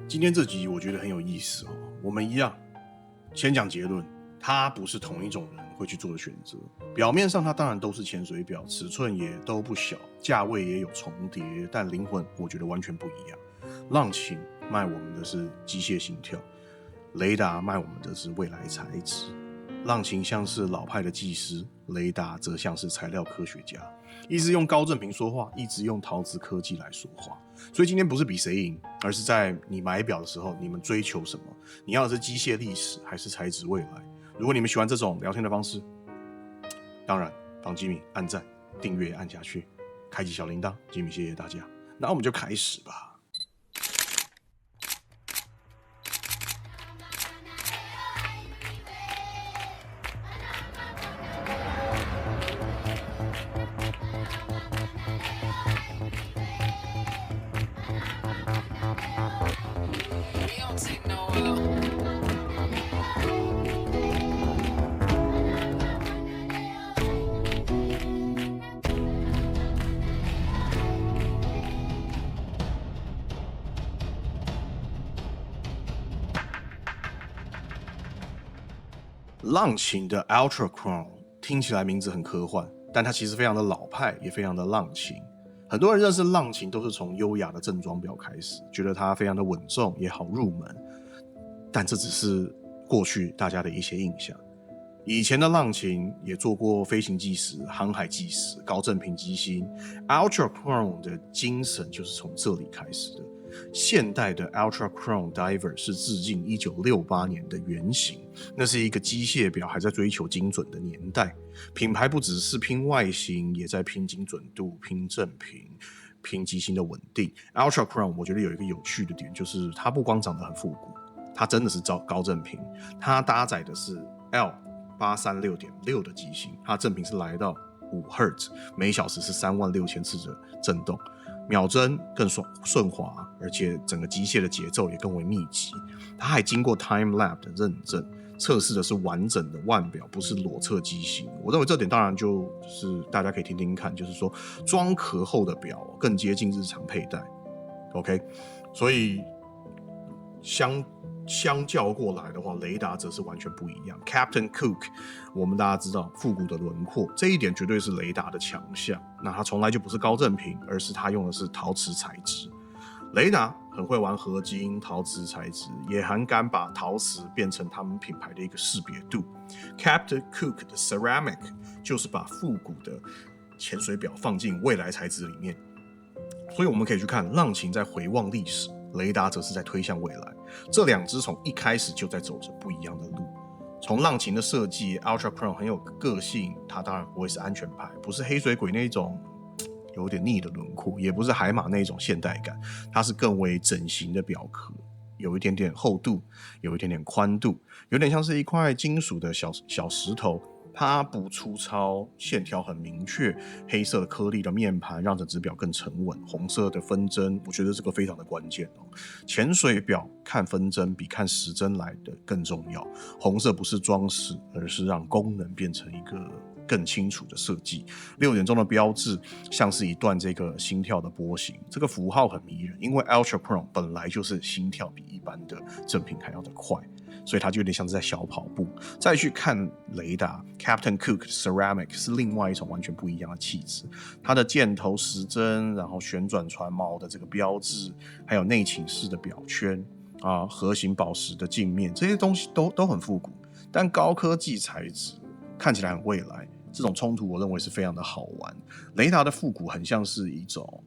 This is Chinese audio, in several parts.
今天这集我觉得很有意思哦。我们一样，先讲结论，它不是同一种人会去做的选择。表面上它当然都是潜水表，尺寸也都不小，价位也有重叠，但灵魂我觉得完全不一样。浪琴卖我们的是机械心跳，雷达卖我们的是未来材质。浪琴像是老派的技师，雷达则像是材料科学家，一直用高正频说话，一直用陶瓷科技来说话。所以今天不是比谁赢，而是在你买表的时候，你们追求什么？你要的是机械历史还是材质未来？如果你们喜欢这种聊天的方式，当然帮吉米按赞、订阅按下去，开启小铃铛。吉米，谢谢大家。那我们就开始吧。浪琴的 Ultra Crown 听起来名字很科幻，但它其实非常的老派，也非常的浪琴。很多人认识浪琴都是从优雅的正装表开始，觉得它非常的稳重，也好入门。但这只是过去大家的一些印象。以前的浪琴也做过飞行计时、航海计时、高正频机芯。Ultra Crown 的精神就是从这里开始的。现代的 Ultra Crown Diver 是致敬1968年的原型，那是一个机械表还在追求精准的年代。品牌不只是拼外形，也在拼精准度、拼正频、拼机芯的稳定。Ultra Crown 我觉得有一个有趣的点，就是它不光长得很复古，它真的是高正频，它搭载的是 L836.6 的机芯，它正频是来到5 Hz， 每小时是36000次的震动。秒针更顺滑，而且整个机械的节奏也更为密集。它还经过 Time Lab 的认证，测试的是完整的腕表，不是裸测机芯。我认为这点当然就是大家可以听听看，就是说装壳后的表更接近日常佩戴。OK， 所以相较过来的话，雷达则是完全不一样。Captain Cook， 我们大家知道复古的轮廓，这一点绝对是雷达的强项。那它从来就不是高正频，而是它用的是陶瓷材质。雷达很会玩合金、陶瓷材质，也很敢把陶瓷变成他们品牌的一个识别度。Captain Cook 的 Ceramic 就是把复古的潜水表放进未来材质里面。所以我们可以去看浪琴在回望历史，雷达则是在推向未来。这两只从一开始就在走着不一样的路。从浪琴的设计 Ultra Crown 很有个性，它当然不会是安全牌，不是黑水鬼那种有点腻的轮廓，也不是海马那种现代感，它是更为整形的表壳，有一点点厚度，有一点点宽度，有点像是一块金属的小石头。它不粗糙，线条很明确，黑色的颗粒的面盘让整只表更沉稳，红色的分针，我觉得这个非常的关键哦。潜水表看分针比看时针来的更重要，红色不是装饰，而是让功能变成一个更清楚的设计。6点钟的标志像是一段这个心跳的波形，这个符号很迷人，因为 Ultra Crown 本来就是心跳比一般的正频还要的快，所以它就有点像是在小跑步。再去看雷达 Captain Cook Ceramic 是另外一种完全不一样的气质，它的箭头时针，然后旋转船锚的这个标志，还有内倾式的表圈啊，盒形宝石的镜面，这些东西都很复古，但高科技材质看起来很未来。这种冲突我认为是非常的好玩。雷达的复古很像是一种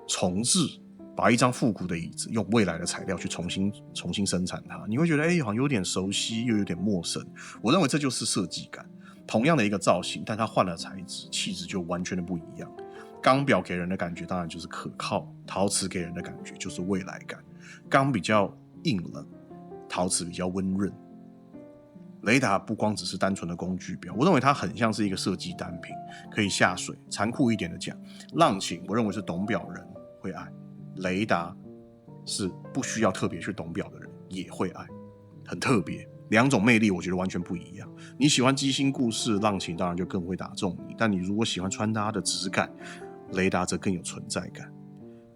重置，把一张复古的椅子用未来的材料去重新生产它，你会觉得好像有点熟悉又有点陌生。我认为这就是设计感，同样的一个造型，但它换了材质，气质就完全的不一样。钢表给人的感觉当然就是可靠，陶瓷给人的感觉就是未来感。钢比较硬冷，陶瓷比较温润。雷达不光只是单纯的工具表，我认为它很像是一个设计单品，可以下水。残酷一点的讲，浪琴我认为是懂表人会爱，雷达是不需要特别去懂表的人也会爱，很特别。两种魅力我觉得完全不一样。你喜欢机芯故事，浪琴当然就更会打中你，但你如果喜欢穿搭的质感，雷达则更有存在感。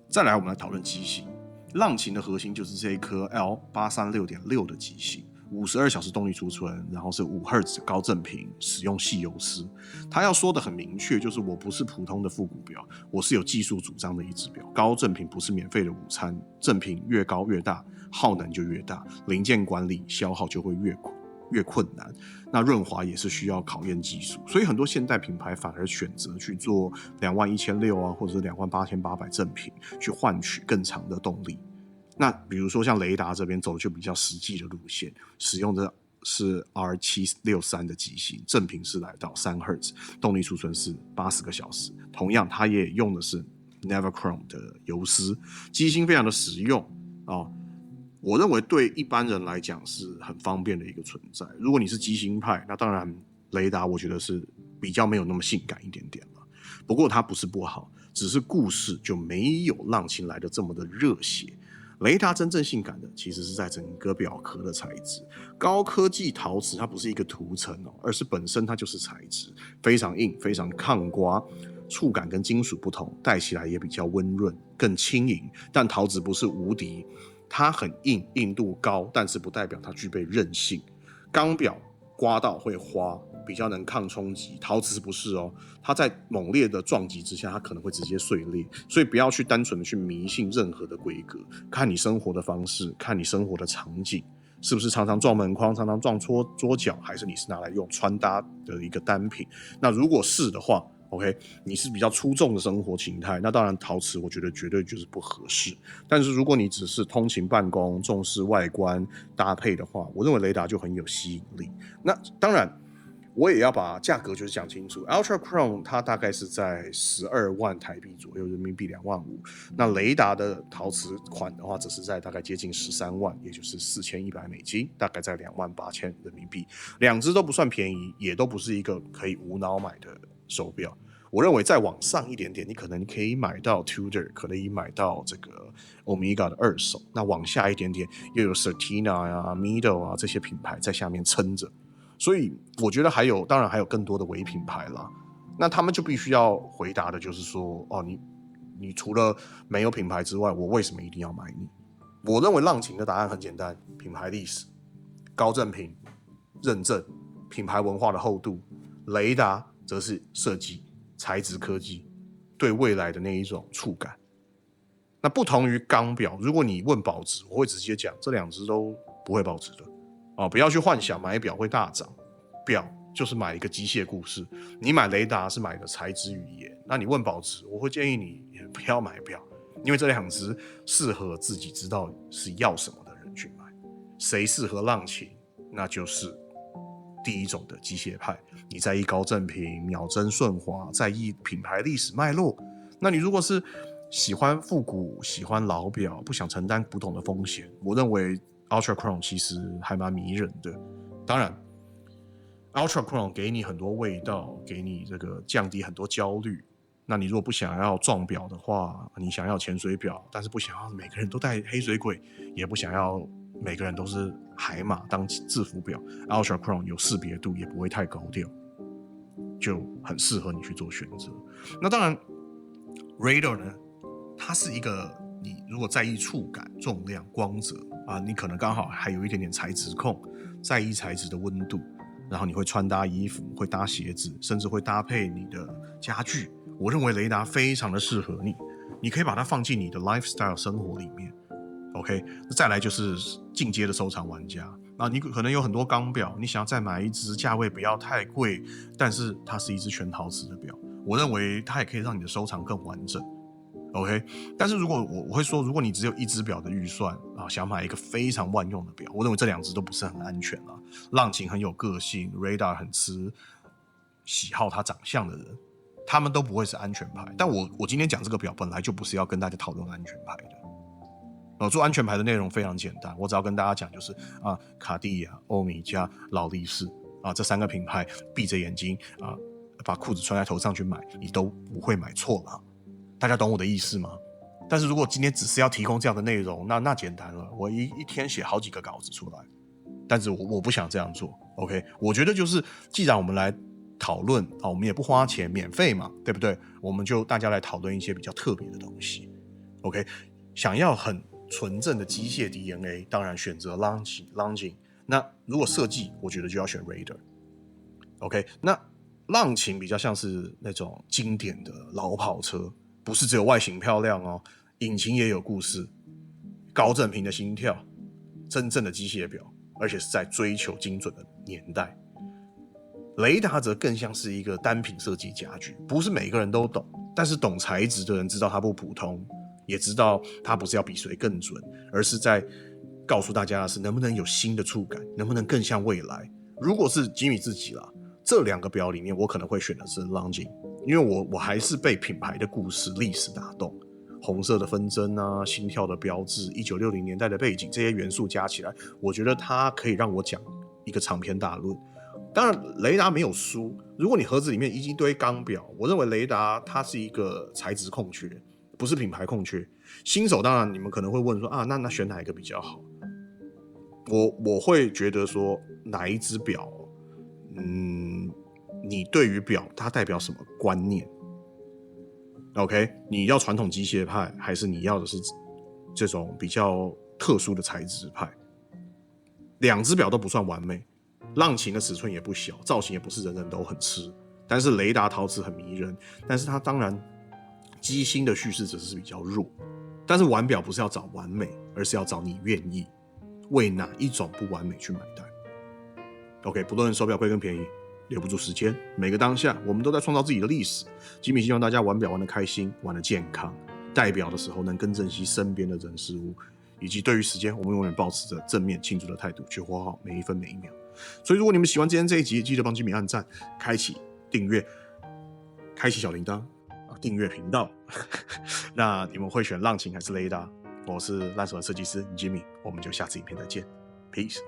再来我们来讨论机芯。浪琴的核心就是这一颗 L836.6 的机型，52小时动力储存，然后是5赫兹的高振频，使用细游丝。他要说的很明确，就是我不是普通的复古表，我是有技术主张的一只表。高振频不是免费的午餐，振频越高越大，耗能就越大，零件管理消耗就会越困难。那润滑也是需要考验技术，所以很多现代品牌反而选择去做21600啊，或者是28800振频，去换取更长的动力。那比如说像雷达这边走的就比较实际的路线，使用的是 R763 的机型，振频是来到3赫兹，动力储存是80个小时。同样，它也用的是 Neverchrome 的游丝，机芯非常的实用啊。我认为对一般人来讲是很方便的一个存在。如果你是机芯派，那当然雷达我觉得是比较没有那么性感一点点了。不过它不是不好，只是故事就没有浪琴来的这么的热血。雷达真正性感的其实是在整个表壳的材质，高科技陶瓷它不是一个涂层而是本身它就是材质，非常硬，非常抗刮，触感跟金属不同，戴起来也比较温润，更轻盈。但陶瓷不是无敌，它很硬，硬度高，但是不代表它具备韧性。钢表刮到会花，比较能抗冲击，陶瓷不是它在猛烈的撞击之下，它可能会直接碎裂。所以不要去单纯的去迷信任何的规格，看你生活的方式，看你生活的场景，是不是常常撞门框，常常撞桌角，还是你是拿来用穿搭的一个单品。那如果是的话，OK， 你是比较出众的生活形态，那当然陶瓷我觉得绝对就是不合适。但是如果你只是通勤办公，重视外观搭配的话，我认为雷达就很有吸引力。那当然我也要把价格就是讲清楚 ，Ultra Chrome 它大概是在12万台币左右，人民币2万5。那雷达的陶瓷款的话，则是在大概接近13万，也就是$4100，大概在28000人民币。两只都不算便宜，也都不是一个可以无脑买的手表。我认为再往上一点点，你可能可以买到 Tudor， 可以买到这个 Omega 的二手。那往下一点点，又有 Certina 啊、Mido 啊这些品牌在下面撑着。所以我觉得当然还有更多的微品牌啦。那他们就必须要回答的就是说，你除了没有品牌之外，我为什么一定要买你？我认为浪琴的答案很简单：品牌历史、高振频、认证、品牌文化的厚度。雷达则是设计、材质科技对未来的那一种触感。那不同于钢表，如果你问保值，我会直接讲这两只都不会保值的。不要去幻想买表会大涨，表就是买一个机械故事。你买雷达是买的材质语言，那你问保值，我会建议你不要买表，因为这两只适合自己知道是要什么的人去买。谁适合浪琴，那就是第一种的机械派，你在意高振频、秒针顺滑，在意品牌历史脉络。那你如果是喜欢复古、喜欢老表，不想承担古董的风险，我认为Ultra Chrome 其实还蛮迷人的。当然 Ultra Chrome 给你很多味道，给你这个降低很多焦虑。那你如果不想要撞表的话，你想要潜水表，但是不想要每个人都带黑水鬼，也不想要每个人都是海马当制服表， Ultra Chrome 有识别度，也不会太高调，就很适合你去做选择。那当然 Radar 呢，它是一个你如果在意触感、重量、光泽你可能刚好还有一点点材质控，在意材质的温度，然后你会穿搭衣服，会搭鞋子，甚至会搭配你的家具。我认为雷达非常的适合你，你可以把它放进你的 lifestyle 生活里面。OK， 再来就是进阶的收藏玩家你可能有很多钢表，你想要再买一只价位不要太贵，但是它是一只全陶瓷的表，我认为它也可以让你的收藏更完整。OK， 但是如果我会说，如果你只有一只表的预算想买一个非常万用的表，我认为这两只都不是很安全啦。浪琴很有个性 ，Radar 很吃喜好它长相的人，他们都不会是安全牌。但我今天讲这个表本来就不是要跟大家讨论安全牌的。做安全牌的内容非常简单，我只要跟大家讲就是卡地亚、欧米茄、劳力士这三个品牌，闭着眼睛把裤子穿在头上去买，你都不会买错啦。大家懂我的意思吗？但是如果今天只是要提供这样的内容，那简单了，我一天写好几个稿子出来。但是我不想这样做 ，OK？ 我觉得就是既然我们来讨论我们也不花钱，免费嘛，对不对？我们就大家来讨论一些比较特别的东西 ，OK？ 想要很纯正的机械 DNA， 当然选择 Longines。那如果设计，我觉得就要选 Raider。OK， 那浪琴比较像是那种经典的老跑车，不是只有外形漂亮哦，引擎也有故事，高振频的心跳，真正的机械表，而且是在追求精准的年代。雷达则更像是一个单品设计家具，不是每个人都懂，但是懂材质的人知道它不普通，也知道它不是要比谁更准，而是在告诉大家的是能不能有新的触感，能不能更像未来。如果是吉米自己啦，这2个表里面我可能会选的是 Longines， 因为我还是被品牌的故事历史打动，红色的纷争啊，心跳的标志，1960年代的背景，这些元素加起来，我觉得它可以让我讲一个长篇大论。当然雷达没有输，如果你盒子里面一堆钢表，我认为雷达它是一个材质空缺，不是品牌空缺。新手当然你们可能会问说啊，那选哪一个比较好？我会觉得说哪一只表，你对于表它代表什么观念 ？OK， 你要传统机械派，还是你要的是这种比较特殊的材质派？2只表都不算完美。浪琴的尺寸也不小，造型也不是人人都很吃，但是雷达陶瓷很迷人，但是它当然机芯的叙事只是比较弱。但是玩表不是要找完美，而是要找你愿意为哪一种不完美去买单。OK， 不论手表贵跟便宜，留不住时间，每个当下我们都在创造自己的历史。吉米希望大家玩表玩得开心，玩得健康，戴表的时候能更珍惜身边的人事物，以及对于时间我们永远保持着正面庆祝的态度去活好每一分每一秒。所以如果你们喜欢今天这一集，记得帮吉米按赞、开启订阅、开启小铃铛、订阅频道。那你们会选浪琴还是雷达？我是烂手的设计师吉米，我们就下次影片再见 ，Peace。